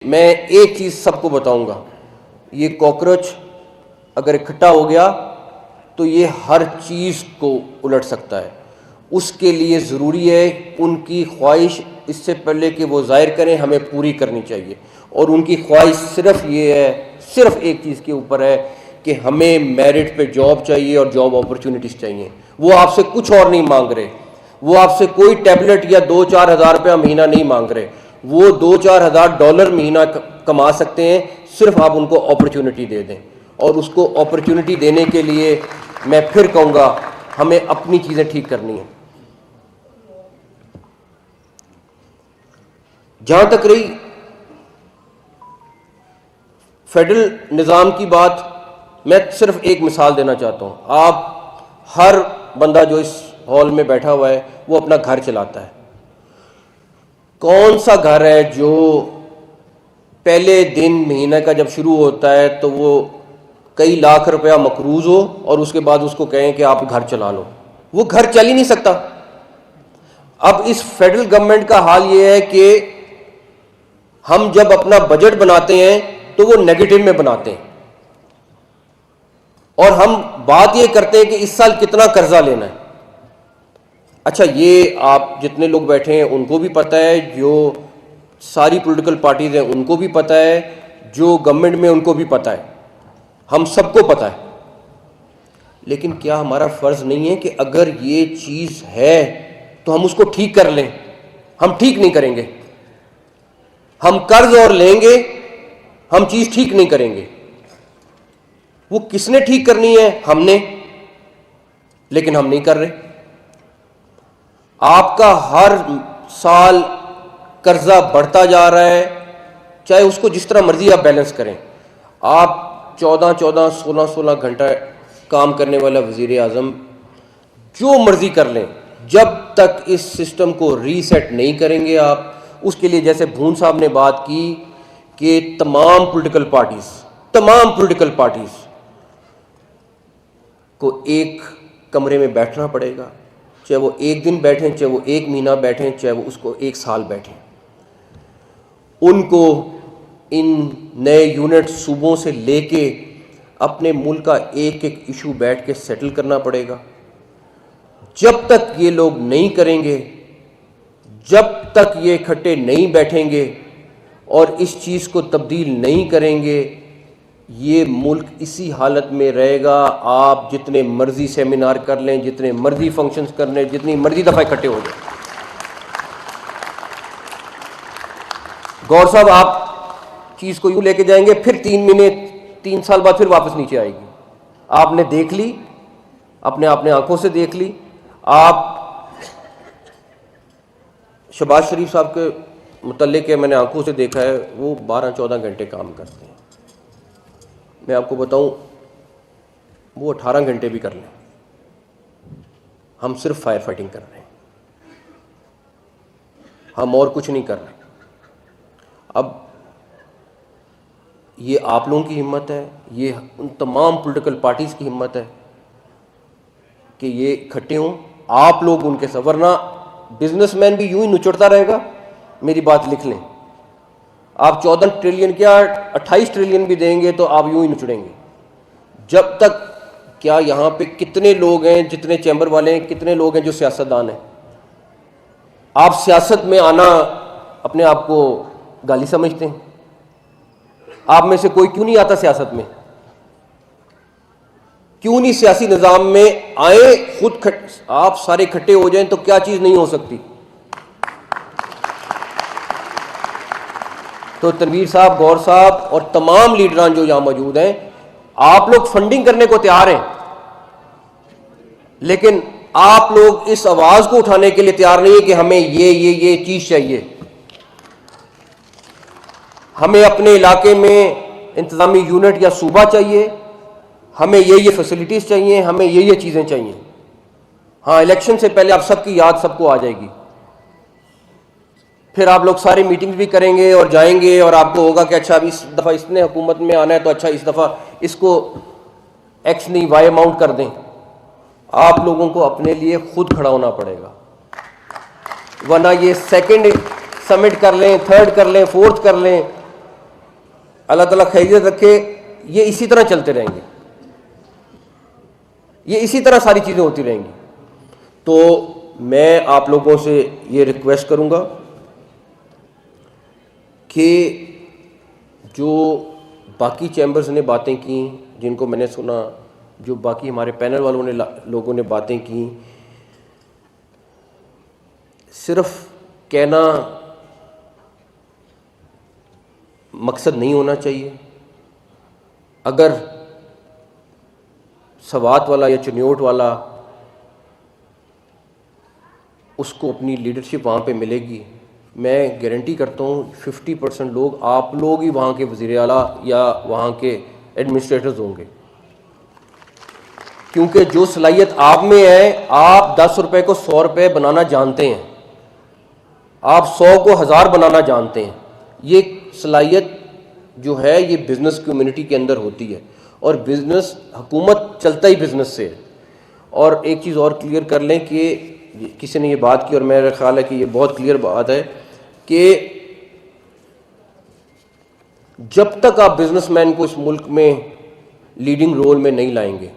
मैं एक चीज़ सबको बताऊंगा, ये कॉकरोच अगर इकट्ठा हो गया तो ये हर चीज़ को उलट सकता है। उसके लिए ज़रूरी है उनकी ख्वाहिश इससे पहले कि वो ज़ाहिर करें हमें पूरी करनी चाहिए, और उनकी ख्वाहिश सिर्फ ये है, सिर्फ एक चीज़ के ऊपर है कि हमें मेरिट पे जॉब चाहिए और जॉब अपॉर्चुनिटीज़ चाहिए। वो आपसे कुछ और नहीं मांग रहे, वो आपसे कोई टैबलेट या 2-4 हज़ार रुपया महीना नहीं मांग रहे, वो 2-4 हज़ार डॉलर महीना कमा सकते हैं, सिर्फ आप उनको अपॉर्चुनिटी दे दें। और उसको अपॉर्चुनिटी देने के लिए मैं फिर कहूँगा हमें अपनी चीज़ें ठीक करनी है। जहाँ तक रही फेडरल निज़ाम की बात, मैं सिर्फ एक मिसाल देना चाहता हूँ। आप हर बंदा जो इस हॉल में बैठा हुआ है वो अपना घर चलाता है। कौन सा घर है जो पहले दिन महीने का जब शुरू होता है तो वो कई लाख रुपया मकरूज हो और उसके बाद उसको कहें कि आप घर चला लो? वो घर चल ही नहीं सकता। अब इस फेडरल गवर्नमेंट का हाल ये है कि हम जब अपना बजट बनाते हैं तो वो नेगेटिव में बनाते हैं, और हम बात ये करते हैं कि इस साल कितना कर्जा लेना है। अच्छा, ये आप जितने लोग बैठे हैं उनको भी पता है, जो सारी पॉलिटिकल पार्टीज हैं उनको भी पता है, जो गवर्नमेंट में उनको भी पता है, हम सबको पता है। लेकिन क्या हमारा फर्ज नहीं है कि अगर ये चीज़ है तो हम उसको ठीक कर लें? हम ठीक नहीं करेंगे, हम कर्ज और लेंगे, हम चीज़ ठीक नहीं करेंगे। वो किसने ठीक करनी है? हमने, लेकिन हम नहीं कर रहे। आपका हर साल कर्जा बढ़ता जा रहा है, चाहे उसको जिस तरह मर्जी आप बैलेंस करें। आप 14-14, 16-16 घंटा काम करने वाला वजीर आज़म जो मर्जी कर लें, जब तक इस सिस्टम को रीसेट नहीं करेंगे आप, उसके लिए जैसे भून साहब ने बात की कि तमाम पॉलिटिकल पार्टीज को एक कमरे में बैठना पड़ेगा, चाहे वो एक दिन बैठें, चाहे वो एक महीना बैठें, चाहे वो उसको एक साल बैठें। उनको इन नए यूनिट सूबों से लेके अपने मुल्क का एक एक इशू बैठ के सेटल करना पड़ेगा। जब तक ये लोग नहीं करेंगे, जब तक ये इकट्ठे नहीं बैठेंगे और इस चीज़ को तब्दील नहीं करेंगे, ये मुल्क इसी हालत में रहेगा। आप जितने मर्जी सेमिनार कर लें, जितने मर्जी फंक्शंस कर लें, जितनी मर्जी दफ़ा इकट्ठे हो जाए। गौर साहब, आप चीज़ को यूँ लेके जाएंगे, फिर 3 साल बाद फिर वापस नीचे आएगी। आपने देख ली, अपने आंखों से देख ली। आप शहबाज शरीफ साहब के मुतल्लिक के मैंने आंखों से देखा है, वो 12-14 घंटे काम करते हैं। मैं आपको बताऊं, वो 18 घंटे भी कर लें, हम सिर्फ फायर फाइटिंग कर रहे हैं, हम और कुछ नहीं कर रहे। अब ये आप लोगों की हिम्मत है, ये उन तमाम पॉलिटिकल पार्टीज़ की हिम्मत है कि ये इकट्ठे हों, आप लोग उनके साथ। वरना बिजनेसमैन भी यूं ही नुचड़ता रहेगा। मेरी बात लिख लें, आप 14 ट्रिलियन क्या 28 ट्रिलियन भी देंगे तो आप यूं ही नुचड़ेंगे। जब तक, क्या यहाँ पे कितने लोग हैं, जितने चैम्बर वाले हैं, कितने लोग हैं जो सियासतदान हैं? आप सियासत में आना अपने आप को गाली समझते हैं? आप में से कोई क्यों नहीं आता सियासत में? क्यों नहीं सियासी निज़ाम में आए? खुद आप सारे इकट्ठे हो जाएं तो क्या चीज़ नहीं हो सकती। तो तनवीर साहब, गौर साहब और तमाम लीडरान जो यहां मौजूद हैं, आप लोग फंडिंग करने को तैयार हैं, लेकिन आप लोग इस आवाज़ को उठाने के लिए तैयार नहीं है कि हमें ये चीज़ चाहिए। हमें अपने इलाके में इंतज़ामी यूनिट या सूबा चाहिए, हमें ये फैसिलिटीज़ चाहिए, हमें ये चीज़ें चाहिए। हाँ, इलेक्शन से पहले आप सबकी याद सबको आ जाएगी, फिर आप लोग सारी मीटिंग्स भी करेंगे और जाएंगे, और आपको होगा कि अच्छा, अब इस दफ़ा इसने हुकूमत में आना है तो अच्छा इस दफ़ा इसको एक्स नहीं वाई अमाउंट कर दें। आप लोगों को अपने लिए खुद खड़ा होना पड़ेगा, वरना ये सेकंड समिट कर लें, थर्ड कर लें, फोर्थ कर लें, अल्लाह ताला खैरियत रखे, ये इसी तरह चलते रहेंगे, ये इसी तरह सारी चीज़ें होती रहेंगी। तो मैं आप लोगों से ये रिक्वेस्ट करूँगा कि जो बाकी चैम्बर्स ने बातें की, जिनको मैंने सुना, जो बाकी हमारे पैनल वालों ने लोगों ने बातें की, सिर्फ कहना मकसद नहीं होना चाहिए। अगर सवात वाला या चुनियोट वाला उसको अपनी लीडरशिप वहाँ पे मिलेगी, मैं गारंटी करता हूँ 50% लोग आप लोग ही वहाँ के वज़ीर आला या वहाँ के एडमिनिस्ट्रेटर्स होंगे, क्योंकि जो सलाहियत आप में है, आप 10 रुपये को 100 रुपये बनाना जानते हैं, आप 100 को 1000 बनाना जानते हैं। ये सलाहियत जो है ये बिज़नेस कम्युनिटी के अंदर होती है, और बिज़नेस, हुकूमत चलता ही बिज़नेस से है। और एक चीज़ और क्लियर कर लें कि किसी ने ये बात की और मेरा ख्याल है कि ये बहुत क्लियर बात है कि जब तक आप बिजनेसमैन को इस मुल्क में लीडिंग रोल में नहीं लाएंगे,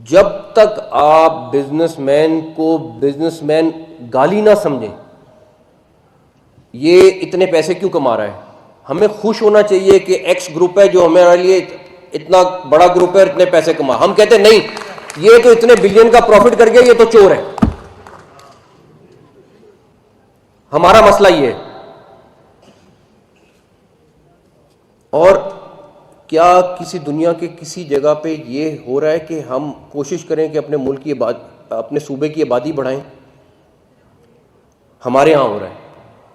जब तक आप बिजनेसमैन को बिजनेसमैन गाली ना समझें, ये इतने पैसे क्यों कमा रहा है, हमें खुश होना चाहिए कि एक्स ग्रुप है जो हमारे लिए इतना बड़ा ग्रुप है और इतने पैसे कमा, हम कहते नहीं ये तो इतने बिलियन का प्रॉफिट कर गया, ये तो चोर है। हमारा मसला ये है। और क्या किसी दुनिया के किसी जगह पे ये हो रहा है कि हम कोशिश करें कि अपने मुल्क की अपने सूबे की आबादी बढ़ाएं? हमारे यहाँ हो रहा है,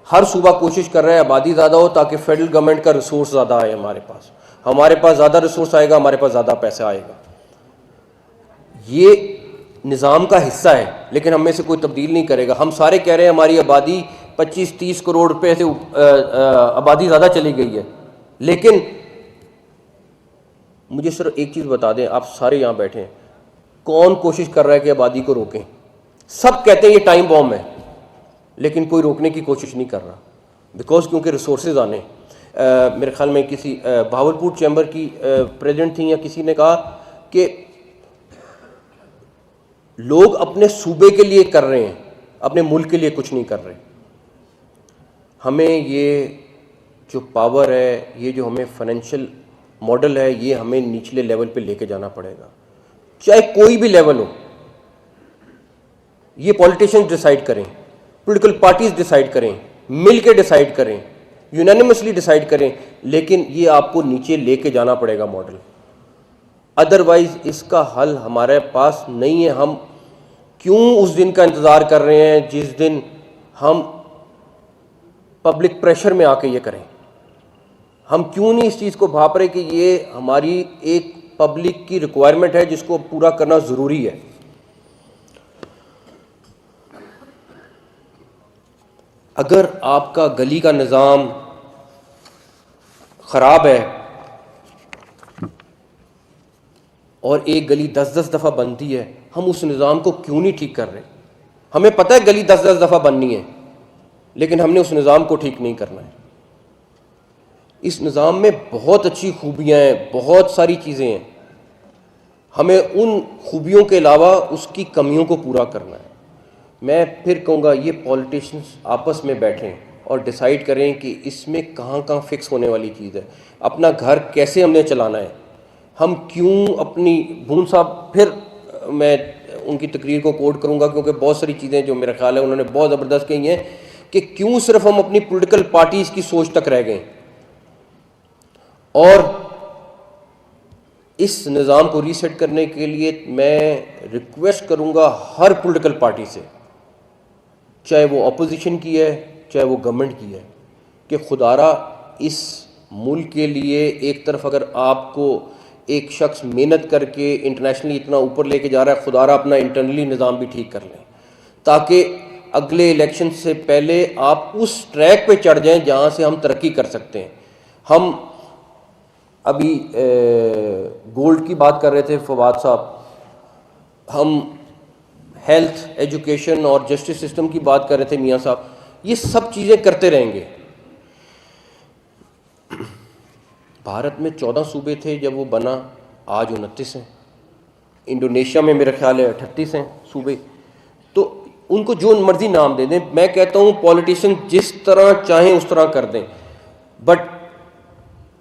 हर सूबा कोशिश कर रहा है आबादी ज़्यादा हो ताकि फेडरल गवर्नमेंट का रिसोर्स ज़्यादा आए हमारे पास ज़्यादा रिसोर्स आएगा, हमारे पास ज़्यादा पैसा आएगा। ये निज़ाम का हिस्सा है, लेकिन हम में से कोई तब्दील नहीं करेगा। हम सारे कह रहे हैं हमारी आबादी 25-30 करोड़ रुपए से आबादी ज़्यादा चली गई है, लेकिन मुझे सिर्फ एक चीज़ बता दें, आप सारे यहाँ बैठे हैं, कौन कोशिश कर रहा है कि आबादी को रोकें? सब कहते हैं ये टाइम बॉम्ब है, लेकिन कोई रोकने की कोशिश नहीं कर रहा, बिकॉज क्योंकि रिसोर्सेज आने। मेरे ख्याल में किसी भावलपुर चैम्बर की प्रेसिडेंट थी या किसी ने कहा कि लोग अपने सूबे के लिए कर रहे हैं, अपने मुल्क के लिए कुछ नहीं कर रहे। हमें ये जो पावर है, ये जो हमें फाइनेंशियल मॉडल है, ये हमें निचले लेवल पे लेके जाना पड़ेगा, चाहे कोई भी लेवल हो। ये पॉलिटिशियंस डिसाइड करें, पॉलिटिकल पार्टीज डिसाइड करें, मिल के डिसाइड करें, यूनानिमसली डिसाइड करें, लेकिन ये आपको नीचे लेके जाना पड़ेगा मॉडल, अदरवाइज इसका हल हमारे पास नहीं है। हम क्यों उस दिन का इंतज़ार कर रहे हैं जिस दिन हम पब्लिक प्रेशर में आके ये करें? हम क्यों नहीं इस चीज़ को भाप रहे कि ये हमारी एक पब्लिक की रिक्वायरमेंट है जिसको पूरा करना ज़रूरी है। अगर आपका गली का निज़ाम ख़राब है और एक गली 10-10 दफ़ा बनती है, हम उस निज़ाम को क्यों नहीं ठीक कर रहे? हमें पता है गली 10-10 दफ़ा बननी है, लेकिन हमने उस निज़ाम को ठीक नहीं करना है। इस निज़ाम में बहुत अच्छी खूबियाँ हैं, बहुत सारी चीज़ें हैं, हमें उन खूबियों के अलावा उसकी कमियों को पूरा करना है। मैं फिर कहूँगा ये पॉलिटिशियंस आपस में बैठें और डिसाइड करें कि इसमें कहाँ कहाँ फिक्स होने वाली चीज़ है, अपना घर कैसे हमने चलाना है। हम क्यों अपनी भून साहब, फिर मैं उनकी तकरीर को कोट करूँगा क्योंकि बहुत सारी चीज़ें जो मेरा ख्याल है उन्होंने बहुत ज़बरदस्त कही हैं कि क्यों सिर्फ हम अपनी पॉलिटिकल पार्टीज़ की सोच तक रह गए। और इस निज़ाम को रीसेट करने के लिए मैं रिक्वेस्ट करूँगा हर पॉलिटिकल पार्टी से, चाहे वो अपोजिशन की है चाहे वो गवर्नमेंट की है, कि खुदारा इस मुल्क के लिए एक तरफ अगर आपको एक शख्स मेहनत करके इंटरनेशनली इतना ऊपर लेके जा रहा है, खुदारा अपना इंटरनली निज़ाम भी ठीक कर लें ताकि अगले इलेक्शन से पहले आप उस ट्रैक पे चढ़ जाएं जहाँ से हम तरक्की कर सकते हैं। हम अभी गोल्ड की बात कर रहे थे फवाद साहब, हम हेल्थ, एजुकेशन और जस्टिस सिस्टम की बात कर रहे थे मियाँ साहब, ये सब चीज़ें करते रहेंगे। भारत में 14 सूबे थे जब वो बना, आज 29 हैं। इंडोनेशिया में मेरा ख्याल है 38 हैं सूबे। तो उनको जो मर्जी नाम दे दें। मैं कहता हूँ पॉलिटिशियन जिस तरह चाहें उस तरह कर दें, बट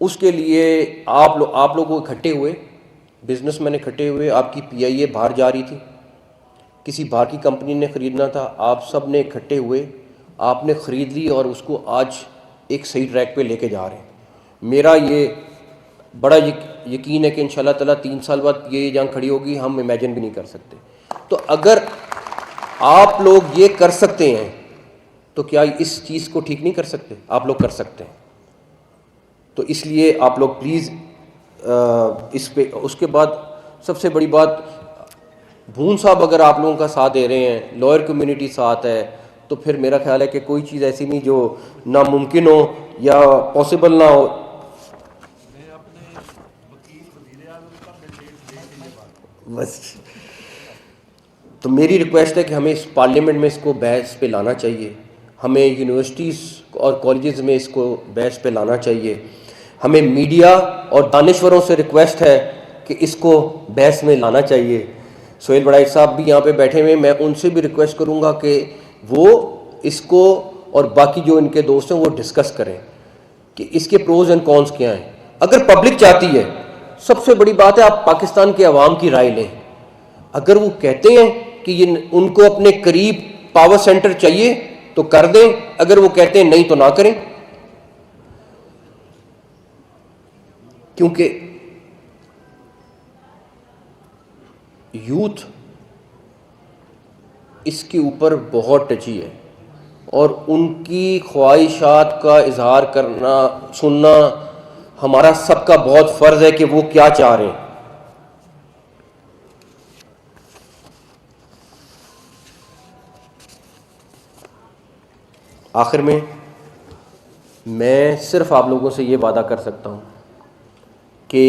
उसके लिए आप लोग इकट्ठे हुए, बिजनेसमैन इकट्ठे हुए। आपकी पीआईए बाहर जा रही थी, किसी बाहर की कंपनी ने ख़रीदना था, आप सब ने इकट्ठे हुए, आपने ख़रीद ली और उसको आज एक सही ट्रैक पे लेके जा रहे हैं। मेरा ये बड़ा यकीन है कि इंशाल्लाह ताला 3 साल बाद ये जहाँ खड़ी होगी, हम इमेजिन भी नहीं कर सकते। तो अगर आप लोग ये कर सकते हैं तो क्या इस चीज़ को ठीक नहीं कर सकते? आप लोग कर सकते हैं। तो इसलिए आप लोग प्लीज़ इस पे। उसके बाद सबसे बड़ी बात, भून साहब अगर आप लोगों का साथ दे रहे हैं, लॉयर कम्युनिटी साथ है, तो फिर मेरा ख्याल है कि कोई चीज़ ऐसी नहीं जो नामुमकिन हो या पॉसिबल ना हो। बस तो मेरी रिक्वेस्ट है कि हमें इस पार्लियामेंट में इसको बहस पे लाना चाहिए, हमें यूनिवर्सिटीज़ और कॉलेजेस में इसको बहस पे लाना चाहिए। हमें मीडिया और दानिश्वरों से रिक्वेस्ट है कि इसको बहस में लाना चाहिए। सोहेल बड़ाइच साहब भी यहाँ पे बैठे हुए, मैं उनसे भी रिक्वेस्ट करूँगा कि वो इसको और बाकी जो इनके दोस्त हैं वो डिस्कस करें कि इसके प्रोज एंड कॉन्स क्या हैं। अगर पब्लिक चाहती है, सबसे बड़ी बात है आप पाकिस्तान के अवाम की राय लें। अगर वो कहते हैं कि ये उनको अपने करीब पावर सेंटर चाहिए तो कर दें, अगर वो कहते हैं नहीं तो ना करें, क्योंकि यूथ इसके ऊपर बहुत टची है और उनकी ख्वाहिशात का इजहार करना, सुनना हमारा सबका बहुत फ़र्ज़ है कि वो क्या चाह रहे हैं। आखिर में मैं सिर्फ आप लोगों से ये वादा कर सकता हूँ कि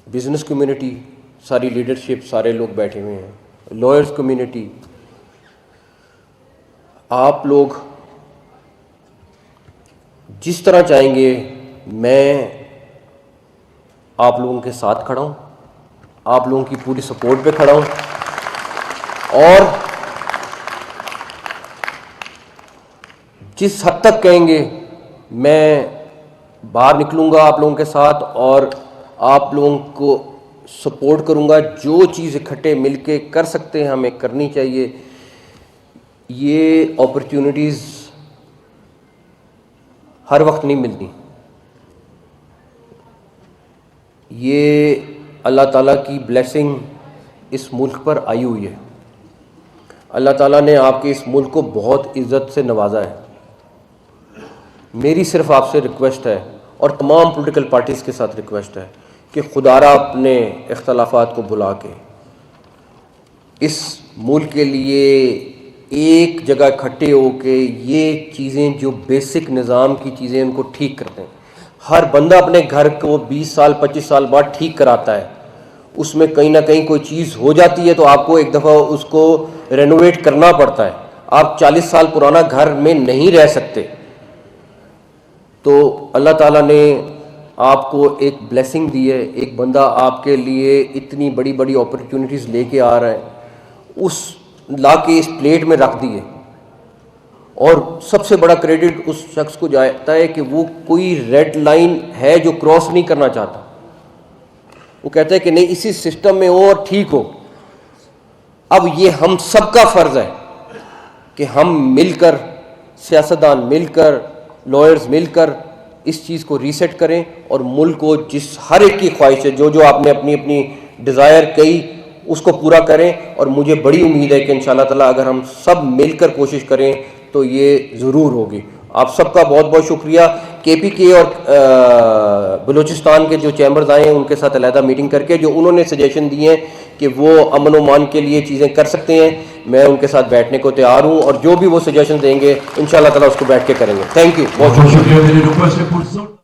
बिज़नेस कम्युनिटी, सारी लीडरशिप, सारे लोग बैठे हुए हैं, लॉयर्स कम्युनिटी, आप लोग जिस तरह चाहेंगे मैं आप लोगों के साथ खड़ा हूँ, आप लोगों की पूरी सपोर्ट पे खड़ा हूँ और जिस हद तक कहेंगे मैं बाहर निकलूँगा आप लोगों के साथ और आप लोगों को सपोर्ट करूँगा। जो चीज़ इकट्ठे मिलके कर सकते हैं हमें करनी चाहिए। ये अपॉर्चुनिटीज़ हर वक्त नहीं मिलती। ये अल्लाह ताला की ब्लेसिंग इस मुल्क पर आई हुई है। अल्लाह ताला ने आपके इस मुल्क को बहुत इज़्ज़त से नवाजा है। मेरी सिर्फ आपसे रिक्वेस्ट है और तमाम पॉलिटिकल पार्टीज़ के साथ रिक्वेस्ट है कि खुदारा अपने इख्तलाफात को भुला के इस मुल्क के लिए एक जगह इकट्ठे होके ये चीज़ें, जो बेसिक निज़ाम की चीज़ें, उनको ठीक करते हैं। हर बंदा अपने घर को 20 साल 25 साल बाद ठीक कराता है, उसमें कहीं ना कहीं कोई चीज़ हो जाती है तो आपको एक दफ़ा उसको रेनोवेट करना पड़ता है। आप 40 साल पुराना घर में नहीं रह सकते। तो अल्लाह ताला ने आपको एक ब्लेसिंग दी है, एक बंदा आपके लिए इतनी बड़ी बड़ी अपॉर्चुनिटीज़ लेके आ रहा है, उस ला के इस प्लेट में रख दिए। और सबसे बड़ा क्रेडिट उस शख्स को जाता है कि वो कोई रेड लाइन है जो क्रॉस नहीं करना चाहता। वो कहता है कि नहीं, इसी सिस्टम में हो और ठीक हो। अब ये हम सबका फ़र्ज़ है कि हम मिलकर, सियासतदान मिलकर, लॉयर्स मिलकर इस चीज़ को रीसेट करें और मुल्क को, जिस हर एक की ख्वाहिश है, जो जो आपने अपनी अपनी डिज़ायर कही, उसको पूरा करें। और मुझे बड़ी उम्मीद है कि इंशाअल्लाह ताला अगर हम सब मिलकर कोशिश करें तो ये ज़रूर होगी। आप सबका बहुत बहुत शुक्रिया। KPK और बलूचिस्तान के जो चैम्बर्स आए हैं उनके साथ अलहदा मीटिंग करके जो उन्होंने सजेशन दिए हैं कि वो अमन व मान के लिए चीज़ें कर सकते हैं, मैं उनके साथ बैठने को तैयार हूँ और जो भी वो सजेशन देंगे इंशाअल्लाह ताला उसको बैठ के करेंगे। थैंक यू, बहुत शुक्रिया।